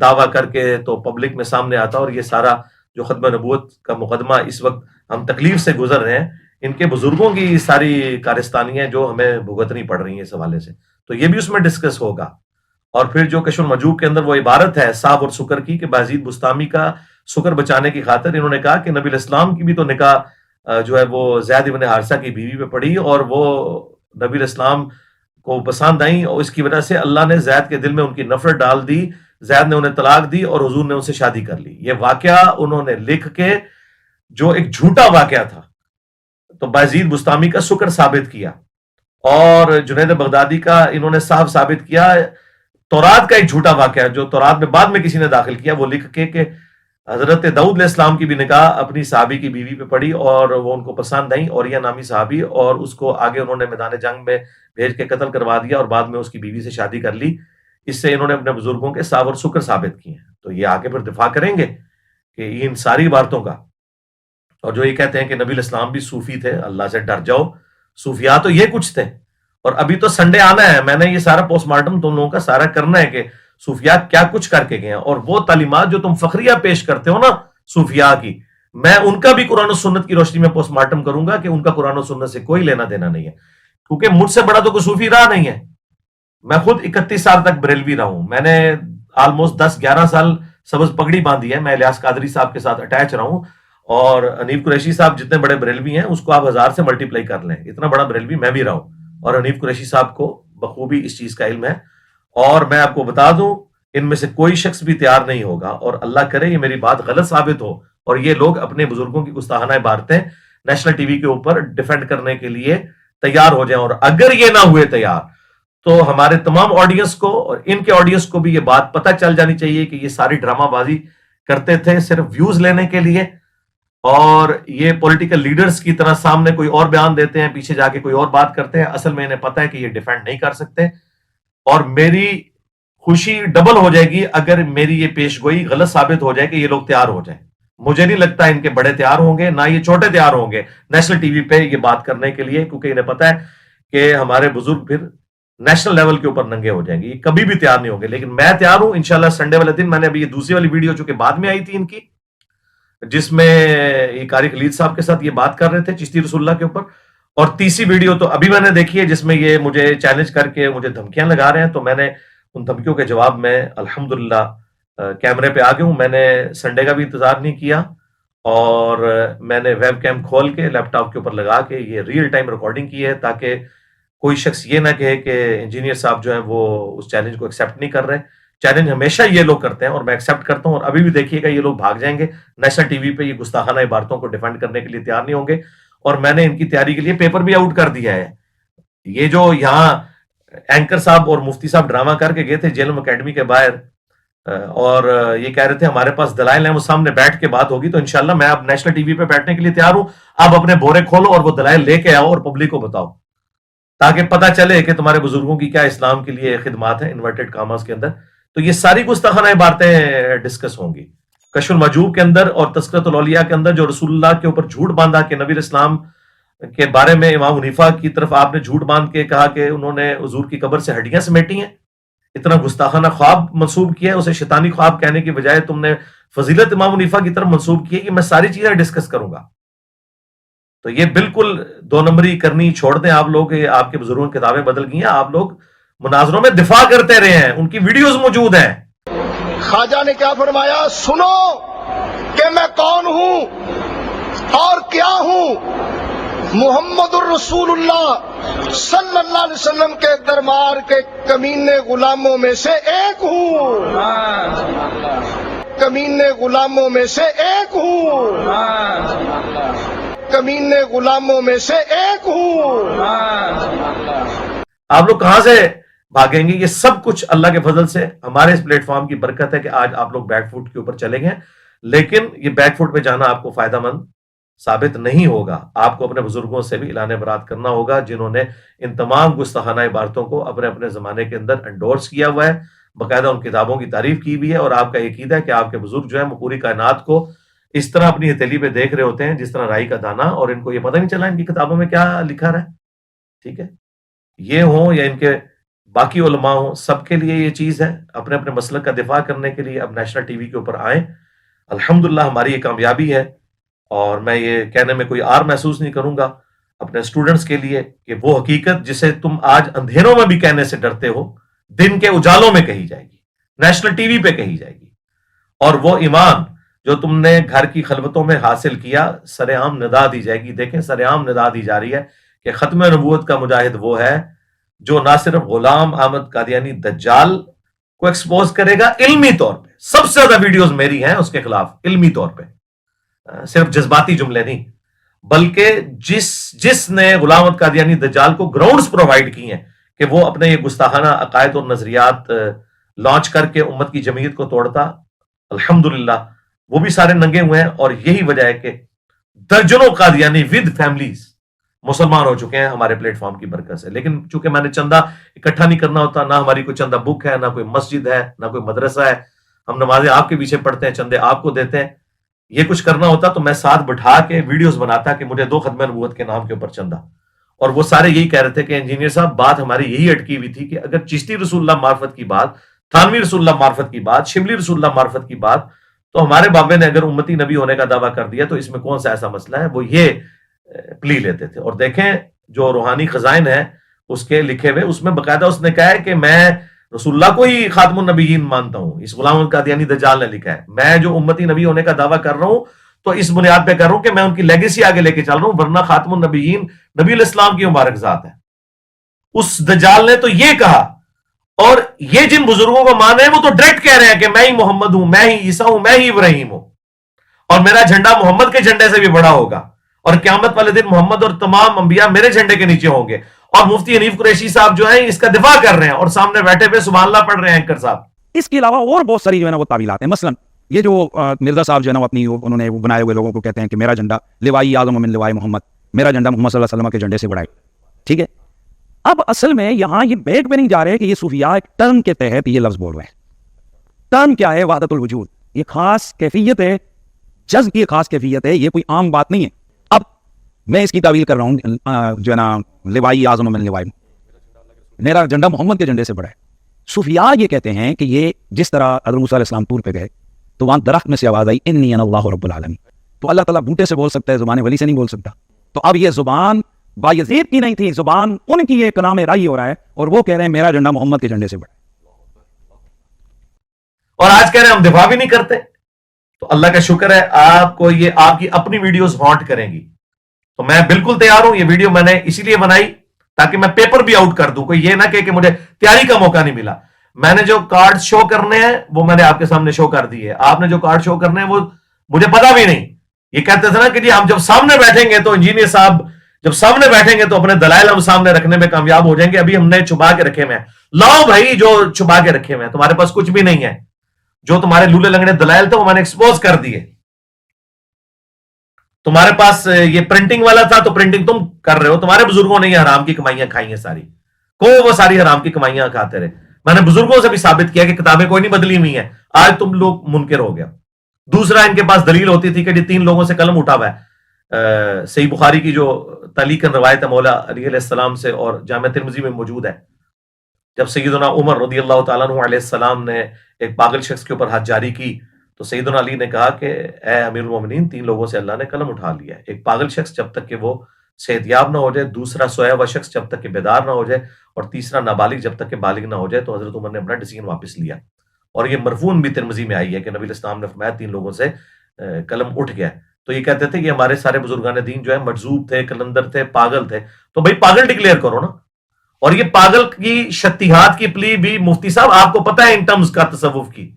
دعویٰ کر کے تو پبلک میں سامنے آتا. اور یہ سارا جو ختم نبوت کا مقدمہ اس وقت ہم تکلیف سے گزر رہے ہیں، ان کے بزرگوں کی ساری کارستانیاں جو ہمیں بھگتنی پڑ رہی ہیں اس حوالے سے، تو یہ بھی اس میں ڈسکس ہوگا. اور پھر جو کشف المحجوب کے اندر وہ عبارت ہے صاحب اور سکر کی، کہ بازید بستامی کا سکر بچانے کی خاطر انہوں نے کہا کہ نبی الاسلام کی بھی تو نکاح جو ہے وہ زید بن حارثہ کی بیوی پہ پڑی، اور وہ نبی الاسلام کو پسند آئیں، اور اس کی وجہ سے اللہ نے زید کے دل میں ان کی نفرت ڈال دی. زید نے انہیں طلاق دی اور حضور نے ان سے شادی کر لی. یہ واقعہ انہوں نے لکھ کے جو ایک جھوٹا واقعہ تھا تو بازید بستامی کا سکر ثابت کیا، اور جنید بغدادی کا انہوں نے صاحب ثابت کیا تورات کا ایک جھوٹا واقعہ جو تورات میں بعد میں کسی نے داخل کیا، وہ لکھ کے کہ حضرت داؤد علیہ السلام کی بھی نکاح اپنی صحابی کی بیوی پہ پڑی اور وہ ان کو پسند آئیں، اوریا نامی صحابی، اور اس کو آگے انہوں نے میدان جنگ میں بھیج کے قتل کروا دیا اور بعد میں اس کی بیوی سے شادی کر لی. اس سے انہوں نے اپنے بزرگوں کے صاحب اور سکر ثابت کیے ہیں. تو یہ آگے پھر دفاع کریں گے کہ ان ساری باتوں کا. اور جو یہ کہتے ہیں کہ نبی الاسلام بھی صوفی تھے، اللہ سے ڈر جاؤ، صوفیاء تو یہ کچھ تھے. اور ابھی تو سنڈے آنا ہے، میں نے یہ سارا پوسٹ مارٹم تم لوگوں کا سارا کرنا ہے کہ صوفیاء کیا کچھ کر کے گئے ہیں. اور وہ تعلیمات جو تم فخریہ پیش کرتے ہو نا صوفیاء کی، میں ان کا بھی قرآن و سنت کی روشنی میں پوسٹ مارٹم کروں گا کہ ان کا قرآن و سنت سے کوئی لینا دینا نہیں ہے، کیونکہ مجھ سے بڑا تو کوئی صوفی رہا نہیں ہے. میں خود 31 سال تک بریلوی رہا ہوں، میں نے آلموسٹ 10-11 سال سبز پگڑی باندھی ہے. میں الیاس قادری صاحب کے ساتھ اٹیچ رہا ہوں، اور حنیف قریشی صاحب جتنے بڑے بریلوی ہیں اس کو آپ 1000 سے ملٹیپلائی کر لیں، اتنا بڑا بریلوی میں بھی رہا ہوں. اور حنیف قریشی صاحب کو بخوبی اس چیز کا علم ہے. اور میں آپ کو بتا دوں ان میں سے کوئی شخص بھی تیار نہیں ہوگا، اور اللہ کرے یہ میری بات غلط ثابت ہو اور یہ لوگ اپنے بزرگوں کی گستاخانہ عبارتیں نیشنل ٹی وی کے اوپر ڈیفینڈ کرنے کے لیے تیار ہو جائیں. اور اگر یہ نہ ہوئے تیار تو ہمارے تمام آڈینس کو اور ان کے آڈینس کو بھی یہ بات پتہ چل جانی چاہیے کہ یہ ساری ڈرامہ بازی کرتے تھے صرف ویوز لینے کے لیے، اور یہ پولیٹیکل لیڈرز کی طرح سامنے کوئی اور بیان دیتے ہیں، پیچھے جا کے کوئی اور بات کرتے ہیں. اصل میں انہیں پتہ ہے کہ یہ ڈیفینڈ نہیں کر سکتے. اور میری خوشی ڈبل ہو جائے گی اگر میری یہ پیش گوئی غلط ثابت ہو جائے کہ یہ لوگ تیار ہو جائیں. مجھے نہیں لگتا ان کے بڑے تیار ہوں گے، نہ یہ چھوٹے تیار ہوں گے نیشنل ٹی وی پہ یہ بات کرنے کے لیے، کیونکہ انہیں پتہ ہے کہ ہمارے بزرگ پھر نیشنل لیول کے اوپر ننگے ہو جائیں گے. یہ کبھی بھی تیار نہیں ہوں گے. لیکن میں تیار ہوں انشاءاللہ. سنڈے والے دن میں نے ابھی یہ دوسری والی ویڈیو جو کہ بعد میں آئی تھی ان کی، جس میں یہ قاری خلید صاحب کے ساتھ یہ بات کر رہے تھے چشتی رسول اللہ کے اوپر، اور تیسری ویڈیو تو ابھی میں نے دیکھی ہے جس میں یہ مجھے چیلنج کر کے مجھے دھمکیاں لگا رہے ہیں. تو میں نے ان دھمکیوں کے جواب میں الحمدللہ کیمرے پہ آ گیا ہوں. میں نے سنڈے کا بھی انتظار نہیں کیا، اور میں نے ویب کیم کھول کے لیپ ٹاپ کے اوپر لگا کے یہ ریئل ٹائم ریکارڈنگ کی ہے، تاکہ کوئی شخص یہ نہ کہے کہ انجینئر صاحب جو ہیں وہ اس چیلنج کو ایکسیپٹ نہیں کر رہے. چیلنج ہمیشہ یہ لوگ کرتے ہیں اور میں ایکسیپٹ کرتا ہوں. اور ابھی بھی دیکھیے گا یہ لوگ بھاگ جائیں گے نیشنل ٹی وی پہ، یہ گستاخانہ عبارتوں کو ڈیفینڈ کرنے کے لیے تیار نہیں ہوں گے. اور میں نے ان کی تیاری کے لیے پیپر بھی آؤٹ کر دیا ہے. یہ جو یہاں اینکر صاحب اور مفتی صاحب ڈرامہ کر کے گئے تھے جیلم اکیڈمی کے باہر اور یہ کہہ رہے تھے ہمارے پاس دلائل ہیں, وہ سامنے بیٹھ کے بات ہوگی. تو انشاءاللہ میں اب نیشنل ٹی وی پہ بیٹھنے کے لیے تیار ہوں. آپ اپنے بورے کھولو اور وہ دلائل لے کے آؤ اور پبلک کو بتاؤ تاکہ پتہ چلے کہ تمہارے بزرگوں کی کیا اسلام کے لیے خدمات ہیں انورٹڈ کاماز کے اندر. تو یہ ساری گستاخانہ عبارتیں ڈسکس ہوں گی. کشف المحجوب کے اندر اور تذکرۃ الاولیاء کے اندر جو رسول اللہ کے اوپر جھوٹ باندھا کہ نبی اسلام کے بارے میں امام حنیفہ کی طرف آپ نے جھوٹ باندھ کے کہا کہ انہوں نے حضور کی قبر سے ہڈیاں سمیٹی ہیں, اتنا گستاخانہ خواب منسوب کیا ہے, اسے شیطانی خواب کہنے کی بجائے تم نے فضیلت امام حنیفہ کی طرف منسوب کی ہے. کہ میں ساری چیزیں ڈسکس کروں گا. تو یہ بالکل 2 نمبری کرنی چھوڑ دیں آپ لوگ. یہ آپ کے بزرگوں کی کتابیں بدل گئی ہیں, آپ لوگ مناظروں میں دفاع کرتے رہے ہیں, ان کی ویڈیوز موجود ہیں. خواجہ نے کیا فرمایا, سنو کہ میں کون ہوں اور کیا ہوں. محمد الرسول اللہ صلی اللہ علیہ وسلم کے دربار کے کمینے غلاموں میں سے ایک ہوں, کمینے غلاموں میں سے ایک ہوں, کمینے غلاموں میں سے ایک ہوں. آپ لوگ کہاں سے بھاگیں گے؟ یہ سب کچھ اللہ کے فضل سے ہمارے اس پلیٹ فارم کی برکت ہے کہ آج آپ لوگ بیک فوٹ کے اوپر چلے گئے. لیکن یہ بیک فوٹ پہ جانا آپ کو فائدہ مند ثابت نہیں ہوگا. آپ کو اپنے بزرگوں سے بھی اعلان برات کرنا ہوگا جنہوں نے ان تمام گستاخانہ عبارتوں کو اپنے اپنے زمانے کے اندر انڈورس کیا ہوا ہے, باقاعدہ ان کتابوں کی تعریف کی بھی ہے. اور آپ کا یہ عقیدہ ہے کہ آپ کے بزرگ جو ہیں وہ پوری کائنات کو اس طرح اپنی ہتھیلی پہ دیکھ رہے ہوتے ہیں جس طرح رائی کا دانہ, اور ان کو یہ پتہ نہیں چلا ان کی کتابوں میں کیا لکھا رہا ہے. ٹھیک ہے, یہ ہوں یا ان کے باقی علماء ہوں, سب کے لیے یہ چیز ہے اپنے اپنے مسلک کا دفاع کرنے کے لیے اب نیشنل ٹی وی کے اوپر آئیں. الحمدللہ ہماری یہ کامیابی ہے, اور میں یہ کہنے میں کوئی آر محسوس نہیں کروں گا اپنے اسٹوڈنٹس کے لیے کہ وہ حقیقت جسے تم آج اندھیروں میں بھی کہنے سے ڈرتے ہو دن کے اجالوں میں کہی جائے گی, نیشنل ٹی وی پہ کہی جائے گی. اور وہ ایمان جو تم نے گھر کی خلوتوں میں حاصل کیا سر عام ندا دی جائے گی. دیکھیں سر عام ندا دی جا رہی ہے کہ ختم نبوت کا مجاہد وہ ہے جو نہ صرف غلام احمد قادیانی دجال کو ایکسپوز کرے گا علمی طور پہ, سب سے زیادہ ویڈیوز میری ہیں اس کے خلاف علمی طور پہ, صرف جذباتی جملے نہیں, بلکہ جس نے غلام احمد قادیانی دجال کو گراؤنڈز پرووائڈ کی ہیں کہ وہ اپنے یہ گستاخانہ عقائد اور نظریات لانچ کر کے امت کی جمعیت کو توڑتا, الحمدللہ وہ بھی سارے ننگے ہوئے ہیں. اور یہی وجہ ہے کہ درجنوں قادیانی ود فیملیز مسلمان ہو چکے ہیں ہمارے پلیٹ فارم کی برکت سے. لیکن چونکہ میں نے چندہ اکٹھا نہیں کرنا ہوتا, نہ ہماری کوئی چندہ بک ہے, نہ کوئی مسجد ہے, نہ کوئی مدرسہ ہے, ہم نمازیں آپ کے پیچھے پڑھتے ہیں, چندے آپ کو دیتے ہیں. یہ کچھ کرنا ہوتا تو میں ساتھ بٹھا کے ویڈیوز بناتا کہ مجھے 2 ختم نبوت کے نام کے اوپر چندہ. اور وہ سارے یہی کہہ رہے تھے کہ انجینئر صاحب بات ہماری یہی اٹکی ہوئی تھی کہ اگر چشتی رسول اللہ معرفت کی بات, تھانوی رسول اللہ معرفت کی بات, شبلی رسول اللہ معرفت کی بات, تو ہمارے بابے نے اگر امتی نبی ہونے کا دعویٰ کر دیا تو اس میں کون سا ایسا مسئلہ ہے. وہ یہ پلی لیتے تھے. اور دیکھیں جو روحانی خزائن ہے اس کے لکھے ہوئے, اس میں باقاعدہ اس نے کہا ہے کہ میں رسول اللہ کو ہی خاتم النبیین مانتا ہوں. اس غلام احمد قادیانی دجال نے لکھا ہے میں جو امتی نبی ہونے کا دعویٰ کر رہا ہوں تو اس بنیاد پہ کر رہا ہوں کہ میں ان کی لیگیسی آگے لے کے چل رہا ہوں, ورنہ خاتم النبیین نبی الاسلام کی مبارک ذات ہے. اس دجال نے تو یہ کہا, اور یہ جن بزرگوں کو مان رہے ہیں وہ تو ڈائریکٹ کہہ رہے ہیں کہ میں ہی محمد ہوں, میں ہی عیسیٰ ہوں, میں ہی ابراہیم ہوں, اور میرا جھنڈا محمد کے جھنڈے سے بھی بڑا ہوگا, اور قیامت والے دن محمد اور تمام انبیاء میرے جھنڈے کے نیچے ہوں گے. اور مفتی حنیف قریشی صاحب جو ہیں اس کا دفاع کر رہے ہیں اور سامنے بیٹھے ہوئے سبحان اللہ پڑھ رہے ہیں اینکر صاحب. اس کے علاوہ اور بہت ساری جو ہے نا وہ تعویلات ہیں. مثلا یہ جو مرزا صاحب جو ہے نا اپنی انہوں نے بنائے ہوئے لوگوں کو کہتے ہیں کہ میرا جھنڈا لوائی اعظم من لوائی محمد, میرا جھنڈا محمد صلی اللہ علیہ وسلم کے جھنڈے سے بڑا ہے. ٹھیک ہے, اب اصل میں یہاں یہ بیٹ میں نہیں جا رہے کہ یہ صوفیاء ایک ٹرم کے تحت یہ لفظ بول رہے ہیں. ٹرم کیا ہے؟ وحدت الوجود. یہ خاص کیفیت ہے, جذب کی خاص کیفیت ہے, یہ کوئی عام بات نہیں ہے. اب میں اس کی تعویل کر رہا ہوں جو ہے نا لوائی اعظم من لوائی, میرا جھنڈا محمد کے جھنڈے سے بڑا ہے. صوفیاء یہ کہتے ہیں کہ یہ جس طرح حضرت موسیٰ علیہ السلام طور پہ گئے تو وہاں درخت میں سے آواز آئی انی انا اللہ رب العالمین, تو اللہ تعالیٰ بوٹے سے بول سکتا ہے, زبان ولی سے نہیں بول سکتا. تو اب یہ زبان بایزید کی نہیں تھی, زبان ان کی ایک نام رائی ہو رہا ہے, اور وہ کہہ رہے ہیں میرا جھنڈا محمد کے جھنڈے سے بڑا ہے. اور آج کہہ رہے ہیں ہم دفاع بھی نہیں کرتے. تو اللہ کا شکر ہے آپ کو یہ آپ کی اپنی ویڈیوز ہانٹ کریں گی. تو میں بالکل تیار ہوں. یہ ویڈیو میں نے اسی لیے بنائی تاکہ میں پیپر بھی آؤٹ کر دوں. کوئی یہ نہ کہ مجھے تیاری کا موقع نہیں ملا. میں نے جو کارڈ شو کرنے ہیں وہ میں نے آپ کے سامنے شو کر دی ہے. آپ نے جو کارڈ شو کرنے ہیں وہ مجھے پتا بھی نہیں. یہ کہتے تھے نا کہ جی ہم جب سامنے بیٹھیں گے تو انجینئر صاحب جب سامنے بیٹھیں گے تو اپنے دلائل ہم سامنے رکھنے میں کامیاب ہو جائیں گے. ابھی ہم نے چھپا کے رکھے ہوئے ہیں. لاؤ بھائی جو چھپا کے رکھے ہوئے ہیں. تمہارے پاس کچھ بھی نہیں ہے. جو تمہارے لولے لنگڑے دلائل تھے وہ میں نے ایکسپوز کر دیے. تمہارے پاس یہ پرنٹنگ والا تھا تو پرنٹنگ تم کر رہے ہو. تمہارے بزرگوں نے یہ حرام کی کمائیاں کھائی ہیں ساری. وہ ساری حرام کی کمائیاں کھاتے رہے. میں نے بزرگوں سے بھی ثابت کیا کہ کتابیں کوئی نہیں بدلی ہوئی ہیں. آج تم لوگ منکر ہو گیا. دوسرا ان کے پاس دلیل ہوتی تھی کہ یہ 3 لوگوں سے قلم اٹھا ہوا ہے. صحیح بخاری کی جو تعلیقاً روایت ہے مولا علی علیہ السلام سے اور جامع ترمذی میں موجود ہے. جب سیدنا عمر رضی اللہ تعالیٰ عنہ علیہ السلام نے ایک پاگل شخص کے اوپر حد جاری کی تو سیدنا علی نے کہا کہ اے امیر المومنین 3 لوگوں سے اللہ نے قلم اٹھا لیا ہے. ایک پاگل شخص جب تک کہ وہ صحت یاب نہ ہو جائے, دوسرا سویا ہوا شخص جب تک کہ بیدار نہ ہو جائے, اور تیسرا نابالغ جب تک کہ بالغ نہ ہو جائے. تو حضرت عمر نے اپنا ڈیسیژن واپس لیا. اور یہ مرفون بھی ترمذی میں آئی ہے کہ نبی علیہ السلام نے فرمایا 3 لوگوں سے قلم اٹھ گیا. تو یہ کہتے تھے کہ ہمارے سارے بزرگان دین جو ہے مجذوب تھے, کلندر تھے, پاگل تھے. تو بھائی پاگل ڈکلیئر کرو نا. اور یہ پاگل کی شتیہات کی پلی بھی مفتی صاحب آپ کو پتہ ہے ان ٹرمز کا تصوف کی,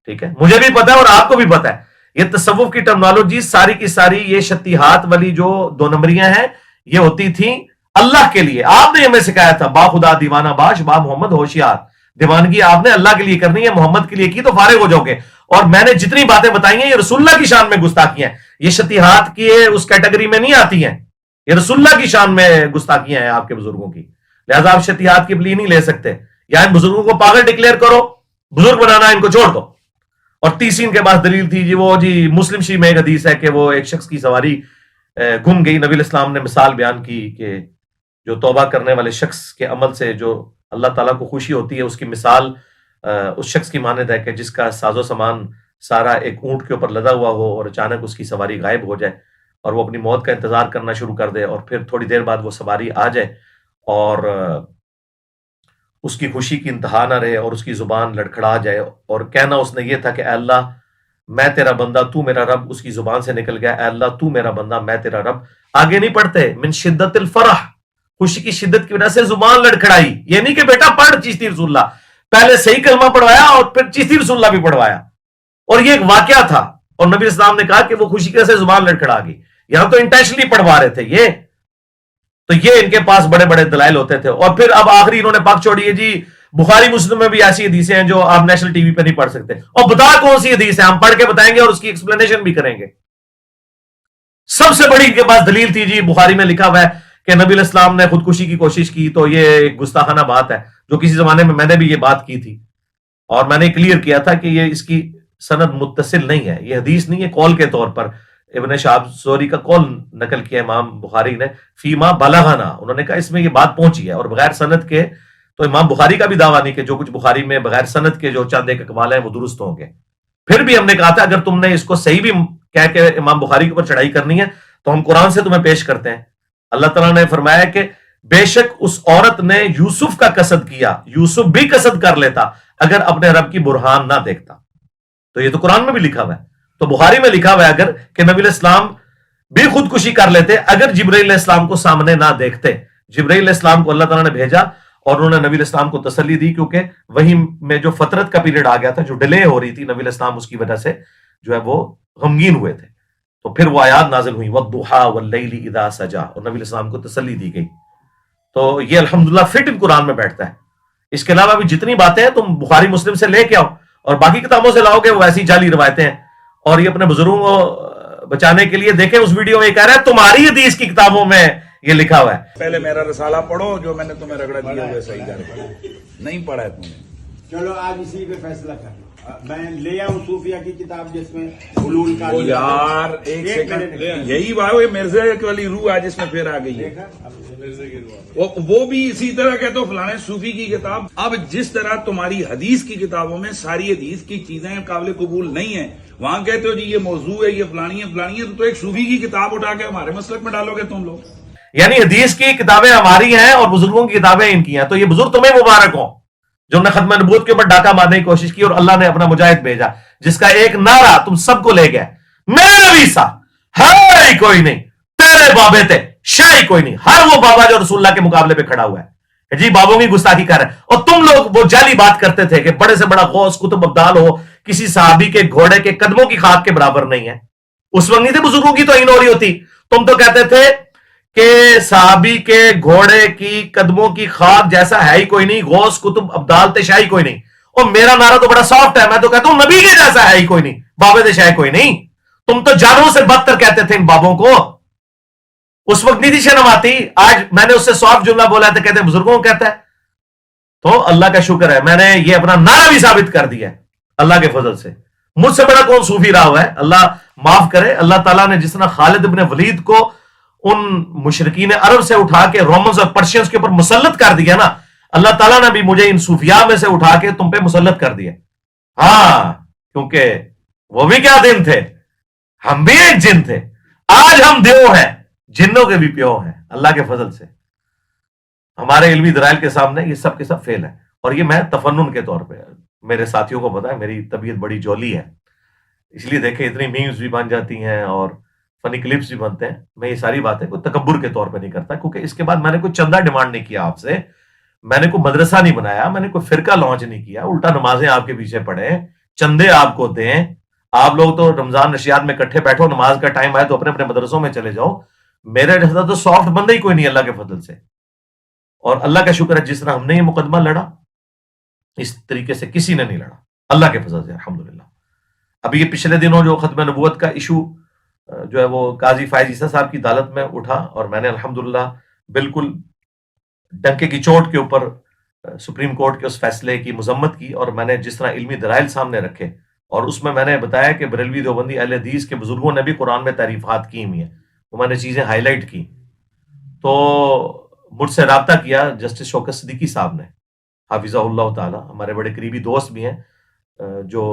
ٹھیک ہے, مجھے بھی پتا ہے اور آپ کو بھی پتا ہے. یہ تصوف کی ٹرمنالوجی ساری کی ساری یہ شتیہات والی جو 2 نمبریاں ہیں یہ ہوتی تھیں اللہ کے لیے. آپ نے ہمیں سکھایا تھا با خدا دیوانہ باش با محمد ہوشیار. دیوانگی آپ نے اللہ کے لیے کرنی ہے, محمد کے لیے کی تو فارغ ہو جاؤ گے. اور میں نے جتنی باتیں بتائی ہیں یہ رسول اللہ کی شان میں گستاخیاں ہیں. یہ شتیہات کی اس کیٹیگری میں نہیں آتی ہیں. یہ رسول اللہ کی شان میں گستاخیاں ہیں آپ کے بزرگوں کی. لہذا آپ شتیہات کی پلی نہیں لے سکتے. یا ان بزرگوں کو پاگل ڈکلیئر کرو, بزرگ بنانا ان کو چھوڑ دو. اور تیسری ان کے پاس دلیل تھی جی مسلم شریف میں ایک حدیث ہے کہ وہ ایک شخص کی سواری گم گئی. نبی علیہ السلام نے مثال بیان کی کہ جو توبہ کرنے والے شخص کے عمل سے جو اللہ تعالیٰ کو خوشی ہوتی ہے اس کی مثال اس شخص کی مانند ہے کہ جس کا ساز و سامان سارا ایک اونٹ کے اوپر لدا ہوا ہو اور اچانک اس کی سواری غائب ہو جائے اور وہ اپنی موت کا انتظار کرنا شروع کر دے, اور پھر تھوڑی دیر بعد وہ سواری آ جائے اور اس کی خوشی کی انتہا نہ رہے اور اس کی زبان لڑکھڑا جائے اور کہنا اس نے یہ تھا کہ اے اللہ میں تیرا بندہ تو میرا رب. اس کی زبان سے نکل گیا اے اللہ تو میرا بندہ میں تیرا رب. آگے نہیں پڑھتے من شدت الفرح, خوشی کی شدت کی وجہ سے زبان لڑکھڑائی. یہ نہیں کہ بیٹا پڑھ چشتی رسول اللہ, پہلے صحیح کلمہ پڑھوایا اور پھر چشتی رسول اللہ بھی پڑھوایا. اور یہ ایک واقعہ تھا اور نبی اسلام نے کہا کہ وہ خوشی کی وجہ سے زبان لڑکھڑا گئی. یہاں تو انٹینشنلی پڑھوا رہے تھے یہ. تو یہ ان کے پاس بڑے بڑے دلائل ہوتے تھے. اور پھر اب آخری انہوں نے پاک چھوڑی ہے جی بخاری مسلم میں بھی ایسی حدیثیں ہیں جو آپ نیشنل ٹی وی پہ نہیں پڑھ سکتے. اور بتا کون سی حدیث ہے, ہم پڑھ کے بتائیں گے اور اس کی ایکسپلینیشن بھی کریں گے. سب سے بڑی ان کے پاس دلیل تھی جی بخاری میں لکھا ہوا ہے کہ نبی علیہ السلام نے خودکشی کی کوشش کی. تو یہ ایک گستاخانہ بات ہے جو کسی زمانے میں نے بھی یہ بات کی تھی اور میں نے کلیئر کیا تھا کہ یہ اس کی سند متصل نہیں ہے, یہ حدیث نہیں ہے. قول کے طور پر ابن شہاب زہری کا قول نقل کیا امام بخاری نے فیما بلغنا, انہوں نے کہا اس میں یہ بات پہنچی ہے اور بغیر سند کے. تو امام بخاری کا بھی دعویٰ نہیں کہ جو کچھ بخاری میں بغیر سند کے جو چند ایک اقوال ہیں وہ درست ہوں گے. پھر بھی ہم نے کہا تھا اگر تم نے اس کو صحیح بھی کہہ کے امام بخاری کے اوپر چڑھائی کرنی ہے تو ہم قرآن سے تمہیں پیش کرتے ہیں. اللہ تعالیٰ نے فرمایا کہ بے شک اس عورت نے یوسف کا قصد کیا, یوسف بھی قصد کر لیتا اگر اپنے رب کی برہان نہ دیکھتا. تو یہ تو قرآن میں بھی لکھا ہوا ہے. تو بخاری میں لکھا ہوا ہے اگر کہ نبی علیہ السلام بھی خودکشی کر لیتے اگر جبرائیل علیہ السلام کو سامنے نہ دیکھتے. جبرائیل علیہ السلام کو اللہ تعالیٰ نے بھیجا اور انہوں نے نبی علیہ السلام کو تسلی دی کیونکہ وہی میں جو فترت کا پیریڈ آ گیا تھا, جو ڈیلے ہو رہی تھی, نبی علیہ السلام اس کی وجہ سے جو ہے وہ غمگین ہوئے تھے. تو پھر وہ آیات نازل ہوئی وَالضُّحَىٰ وَاللَّيْلِ إِذَا سَجَىٰ, اور نبی علیہ السلام کو تسلی دی گئی. تو یہ الحمدللہ فٹ ان قرآن میں بیٹھتا ہے. اس کے علاوہ بھی جتنی باتیں ہیں تم بخاری مسلم سے لے کے آؤ اور باقی کتابوں سے لاؤ گے وہ ایسی جعلی روایتیں ہیں. اور یہ اپنے بزرگوں کو بچانے کے لیے دیکھیں اس ویڈیو میں یہ کہہ رہا ہے تمہاری حدیث کی کتابوں میں یہ لکھا ہوا ہے. پہلے میرا رسالہ پڑھو جو میں نے تمہیں رگڑا دیا ہوا صحیح کر نہیں پڑھا ہے تم نے. چلو آج اسی پہ فیصلہ کر. میں لے آؤں صوفیہ کی کتاب جس میں حلول کا یار ایک سیکنڈ, یہی بات ہے مرزا والی روح آج اس میں پھر آ گئی ہے. وہ بھی اسی طرح کہتے ہو فلانے صوفی کی کتاب. اب جس طرح تمہاری حدیث کی کتابوں میں ساری حدیث کی چیزیں قابل قبول نہیں ہیں, وہاں کہتے ہو جی یہ موضوع ہے, یہ فلانی ہے فلانی ہے, تو ایک صوفی کی کتاب اٹھا کے ہمارے مسلک میں ڈالو گے تم لوگ. یعنی حدیث کی کتابیں ہماری ہیں اور بزرگوں کی کتابیں ان کی ہیں. تو یہ بزرگ تمہیں مبارک ہوں جو نے ختم نبوت کے اوپر ڈاکہ مارنے کی کوشش کی اور اللہ نے اپنا مجاہد بھیجا جس کا ایک نعرہ تم سب کو لے گئے, میرے نبی سا ہے کوئی نہیں, تیرے بابے تھے شاہی کوئی نہیں. ہر وہ بابا جو رسول اللہ کے مقابلے پہ کھڑا ہوا ہے جی بابوں کی گستاخی کر رہے ہیں. اور تم لوگ وہ جعلی بات کرتے تھے کہ بڑے سے بڑا غوث قطب ابدال ہو کسی صحابی کے گھوڑے کے قدموں کی خاک کے برابر نہیں ہے. اس وقت نہیں تھے بزرگوں کی توہین ہو رہی ہوتی. تم تو کہتے تھے کہ صحابی کے گھوڑے کی قدموں کی خاک جیسا ہے ہی کوئی نہیں، غوث قطب ابدال تشائی کوئی نہیں. اور میرا نعرہ تو بڑا سافٹ ہے، میں تو کہتا ہوں نبی کے جیسا ہے ہی کوئی نہیں، بابے تشائی کوئی نہیں. تم تو جانوروں سے بدتر کہتے تھے ان بابوں کو. اس وقت نہیں تھی شرم آتی. آج میں نے اس سے سافٹ جملہ بولا تھا، کہتے ہیں بزرگوں کو کہتا ہے. تو اللہ کا شکر ہے میں نے یہ اپنا نعرہ بھی ثابت کر دیا ہے اللہ کے فضل سے. مجھ سے بڑا کون صوفی رہا ہوا ہے، اللہ معاف کرے. اللہ تعالیٰ نے جس طرح خالد ابن ولید کو ان مشرکین عرب سے اٹھا کے رومنز اور پرشینز کے اوپر مسلط کر دیا نا، اللہ تعالیٰ نے بھی مجھے ان صوفیاء میں سے اٹھا کے تم پہ مسلط کر دیا. ہاں، کیونکہ وہ بھی کیا دن تھے، ہم بھی ایک جن تھے. آج ہم دیو ہیں، جنوں کے بھی پیو ہیں اللہ کے فضل سے. ہمارے علمی دلائل کے سامنے یہ سب کے سب فیل ہے. اور یہ میں تفنن کے طور پہ، میرے ساتھیوں کو پتا ہے میری طبیعت بڑی جولی ہے، اس لیے دیکھیں اتنی میمز بھی بن جاتی ہیں اور فنی کلپس بھی بنتے ہیں. میں یہ ساری باتیں کوئی تکبر کے طور پہ نہیں کرتا، کیونکہ اس کے بعد میں نے کوئی چندہ ڈیمانڈ نہیں کیا آپ سے، میں نے کوئی مدرسہ نہیں بنایا، میں نے کوئی فرقہ لانچ نہیں کیا. الٹا نمازیں آپ کے پیچھے پڑھیں، چندے آپ کو دیں. آپ لوگ تو رمضان نشیات میں کٹھے بیٹھو، نماز کا ٹائم آئے تو اپنے اپنے مدرسوں میں چلے جاؤ. میرے جیسا تو سافٹ بندہ ہی کوئی نہیں اللہ کے فضل سے. اور اللہ کا شکر ہے جس طرح ہم نے یہ مقدمہ لڑا، اس طریقے سے کسی نے نہیں لڑا اللہ کے فضل سے الحمدللہ. ابھی یہ پچھلے دنوں جو ختم نبوت کا ایشو جو ہے وہ قاضی فائز عیسیٰ صاحب کی عدالت میں اٹھا، اور میں نے الحمدللہ بالکل ڈنکے کی چوٹ کے اوپر سپریم کورٹ کے اس فیصلے کی مذمت کی. اور میں نے جس طرح علمی دلائل سامنے رکھے، اور اس میں نے بتایا کہ بریلوی دیوبندی اہل حدیث کے بزرگوں نے بھی قرآن میں تعریفات کی ہوئی ہیں، وہ میں نے چیزیں ہائی لائٹ کی. تو مجھ سے رابطہ کیا جسٹس شوکت صدیقی صاحب نے حافظہ اللہ تعالی، ہمارے بڑے قریبی دوست بھی ہیں، جو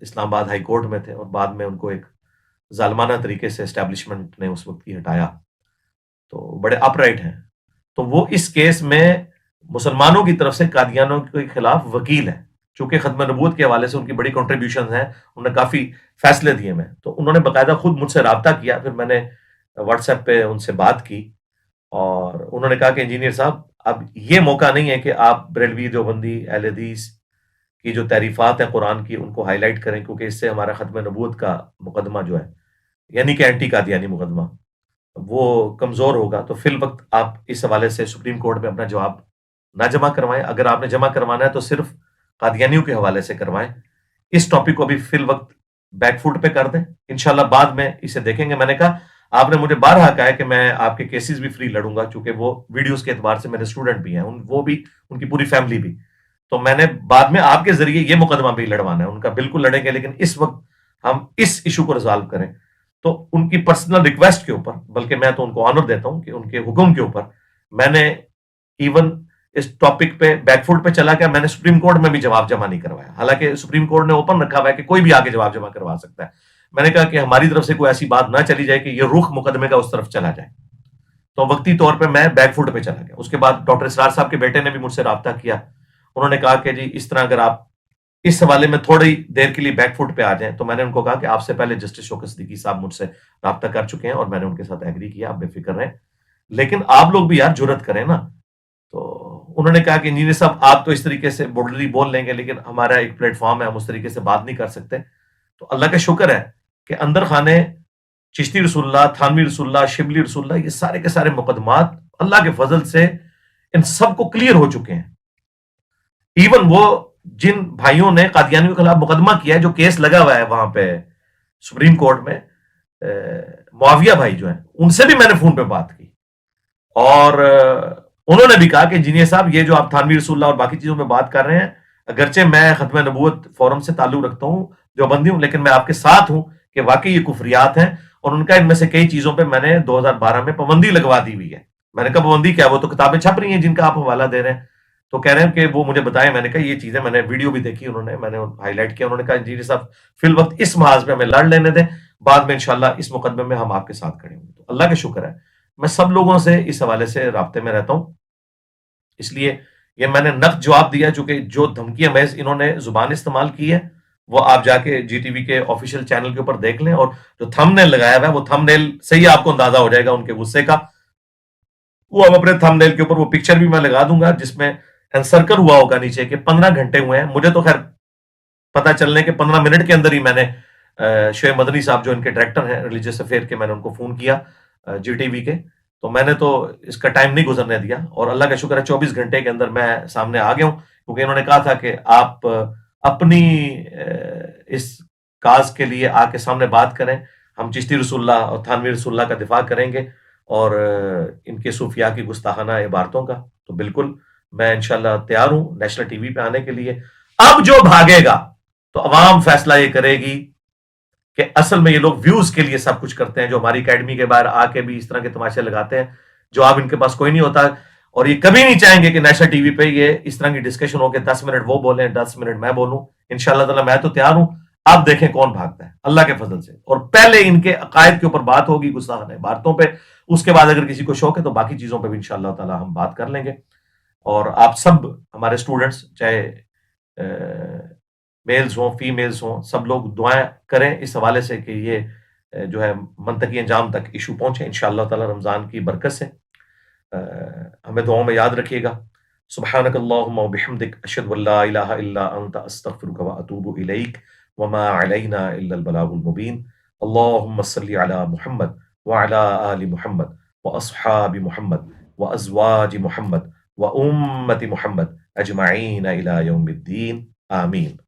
اسلام آباد ہائی کورٹ میں تھے اور بعد میں ان کو ایک ظالمانہ طریقے سے اسٹیبلشمنٹ نے اس وقت کی ہٹایا. تو بڑے اپ رائٹ ہیں. تو وہ اس کیس میں مسلمانوں کی طرف سے قادیانوں کے خلاف وکیل ہیں. چونکہ ختم نبوت کے حوالے سے ان کی بڑی کنٹریبیوشنز ہیں، انہوں نے کافی فیصلے دیے میں. تو انہوں نے باقاعدہ خود مجھ سے رابطہ کیا، پھر میں نے واٹس ایپ پہ ان سے بات کی، اور انہوں نے کہا کہ انجینئر صاحب اب یہ موقع نہیں ہے کہ آپ بریلوی دیوبندی اہل حدیث کی جو تعریفات ہیں قرآن کی ان کو ہائی لائٹ کریں، کیونکہ اس سے ہمارا ختم نبوت کا مقدمہ جو ہے، یعنی کہ اینٹی قادیانی مقدمہ، وہ کمزور ہوگا. تو فی الوقت آپ اس حوالے سے سپریم کورٹ میں اپنا جواب نہ جمع کروائیں. اگر آپ نے جمع کروانا ہے تو صرف قادیانیوں کے حوالے سے کروائیں. اس ٹاپک کو ابھی فی الوقت بیک فوٹ پہ کر دیں، انشاءاللہ بعد میں اسے دیکھیں گے. میں نے کہا آپ نے مجھے بارہا کہا ہے کہ میں آپ کے کیسز بھی فری لڑوں گا، چونکہ وہ ویڈیوز کے اعتبار سے میرے اسٹوڈنٹ بھی ہیں، وہ بھی، ان کی پوری فیملی بھی. تو میں نے بعد میں آپ کے ذریعے یہ مقدمہ بھی لڑوانا ہے، ان کا بالکل لڑیں گے، لیکن اس وقت ہم اس ایشو کو ریزالو کریں. تو ان کی پرسنل ریکویسٹ کے اوپر، بلکہ میں تو ان کو آنر دیتا ہوں کہ ان کے حکم کے اوپر میں نے ایون اس ٹاپک پہ بیک فوٹ پہ چلا گیا. میں نے سپریم کورٹ میں بھی جواب جمع نہیں کروایا، حالانکہ سپریم کورٹ نے اوپن رکھا ہوا ہے کہ کوئی بھی آگے جواب جمع کروا سکتا ہے. میں نے کہا کہ ہماری طرف سے کوئی ایسی بات نہ چلی جائے کہ یہ رخ مقدمے کا اس طرف چلا جائے. تو وقتی طور پہ میں بیک فوٹ پہ چلا گیا. اس کے بعد ڈاکٹر اسرار صاحب کے بیٹے نے بھی مجھ سے رابطہ کیا. انہوں نے کہا کہ جی اس طرح اگر آپ اس حوالے میں تھوڑی دیر کے لیے بیک فوٹ پہ آ جائیں. تو میں نے ان کو کہا کہ آپ سے پہلے جسٹس شوکت صدیقی صاحب مجھ سے رابطہ کر چکے ہیں اور میں نے ان کے ساتھ ایگری کیا، آپ بے فکر رہیں، لیکن آپ لوگ بھی یار جرت کریں نا. تو انہوں نے کہا کہ انجینئر صاحب آپ تو اس طریقے سے بولڈلی بول لیں گے، لیکن ہمارا ایک پلیٹ فارم ہے، ہم اس طریقے سے بات نہیں کر سکتے. تو اللہ کا شکر ہے کہ اندر خانے چشتی رسول اللہ، تھانوی رسول اللہ، شبلی رسول اللہ، یہ سارے کے سارے مقدمات اللہ کے فضل سے ان سب کو کلیئر ہو چکے ہیں. ایون وہ جن بھائیوں نے قادیانیوں کے خلاف مقدمہ کیا ہے، جو کیس لگا ہوا ہے وہاں پہ سپریم کورٹ میں، معاویہ بھائی جو ہیں، ان سے بھی میں نے فون پہ بات کی، اور انہوں نے بھی کہا کہ انجینئر صاحب یہ جو آپ تھانوی رسول اللہ اور باقی چیزوں پہ بات کر رہے ہیں، اگرچہ میں ختم نبوت فورم سے تعلق رکھتا ہوں، جو بندی ہوں، لیکن میں آپ کے ساتھ ہوں کہ واقعی یہ کفریات ہیں. اور ان کا ان میں سے کئی چیزوں پہ میں نے 2012 میں پابندی لگوا دی ہوئی ہے. میں نے کہا پابندی کیا؟ وہ تو کتابیں چھپ رہی ہیں جن کا آپ حوالہ دے رہے ہیں. تو کہہ رہے ہیں کہ وہ مجھے بتائیں. میں نے کہا یہ چیزیں میں نے ویڈیو بھی دیکھی، انہوں نے، میں نے ہائی لائٹ کیا. انہوں نے کہا انجینئر صاحب فی الوقت اس محاذ میں ہمیں لڑ لینے دیں، بعد میں انشاءاللہ اس مقدمے میں ہم آپ کے ساتھ کھڑے ہوں گے. تو اللہ کا شکر ہے میں سب لوگوں سے اس حوالے سے رابطے میں رہتا ہوں. اس لیے یہ میں نے نقد جواب دیا، چونکہ جو دھمکیاں محض انہوں نے زبان استعمال کی ہے وہ آپ جا کے جی ٹی وی کے آفیشیل چینل کے اوپر دیکھ لیں، اور جو تھم نیل لگایا ہوا ہے وہ تھم نیل سے ہی آپ کو اندازہ ہو جائے گا ان کے غصے کا. وہ اب اپنے تھم نیل کے اوپر وہ پکچر بھی میں لگا دوں گا جس میں انسرکل ہوا ہوگا نیچے کہ 15 گھنٹے ہوئے ہیں. مجھے تو خیر پتہ چلنے کے 15 منٹ کے اندر ہی میں نے شعیب مدنی صاحب جو ان کے ڈائریکٹر ہیں ریلیجیس افیئر کے، میں نے ان کو فون کیا جی ٹی وی کے. تو میں نے تو اس کا ٹائم نہیں گزرنے دیا، اور اللہ کا شکر ہے 24 گھنٹے کے اندر میں سامنے آ گیا ہوں، کیونکہ انہوں نے کہا تھا کہ آپ اپنی اس کاز کے لیے آ کے سامنے بات کریں، ہم چشتی رسول اللہ اور تھانوی رسول اللہ کا دفاع کریں گے اور ان کے صوفیاء کی گستاخانہ عبارتوں کا. تو بالکل میں انشاءاللہ تیار ہوں نیشنل ٹی وی پہ آنے کے لیے. اب جو بھاگے گا تو عوام فیصلہ یہ کرے گی کہ اصل میں یہ لوگ ویوز کے لیے سب کچھ کرتے ہیں، جو ہماری اکیڈمی کے باہر آ کے بھی اس طرح کے تماشے لگاتے ہیں، جو اب ان کے پاس کوئی نہیں ہوتا، اور یہ کبھی نہیں چاہیں گے کہ نیشنل ٹی وی پہ یہ اس طرح کی ڈسکشن ہو کہ 10 منٹ وہ بولیں 10 منٹ میں بولوں. انشاءاللہ تعالیٰ میں تو تیار ہوں، آپ دیکھیں کون بھاگتا ہے اللہ کے فضل سے. اور پہلے ان کے عقائد کے اوپر بات ہوگی گستاخانہ عبارتوں پہ، اس کے بعد اگر کسی کو شوق ہے تو باقی چیزوں پہ بھی انشاءاللہ تعالیٰ ہم بات کر لیں گے. اور آپ سب ہمارے اسٹوڈنٹس، چاہے میلز ہوں فیمیلز ہوں، سب لوگ دعائیں کریں اس حوالے سے کہ یہ جو ہے منطقی انجام تک ایشو پہنچے انشاءاللہ تعالیٰ رمضان کی برکت سے. ہمیں دعاؤں میں یاد رکھیے گا. سبحانک اللہم و بحمدک، اشہد ان لا الہ الا انت، استغفرک و اتوب الیک، وما علینا الا البلاغ المبین. اللہم صلی علی محمد وعلی آل محمد واصحاب محمد وازواج محمد وامت محمد اجمعین الی یوم الدین. آمین.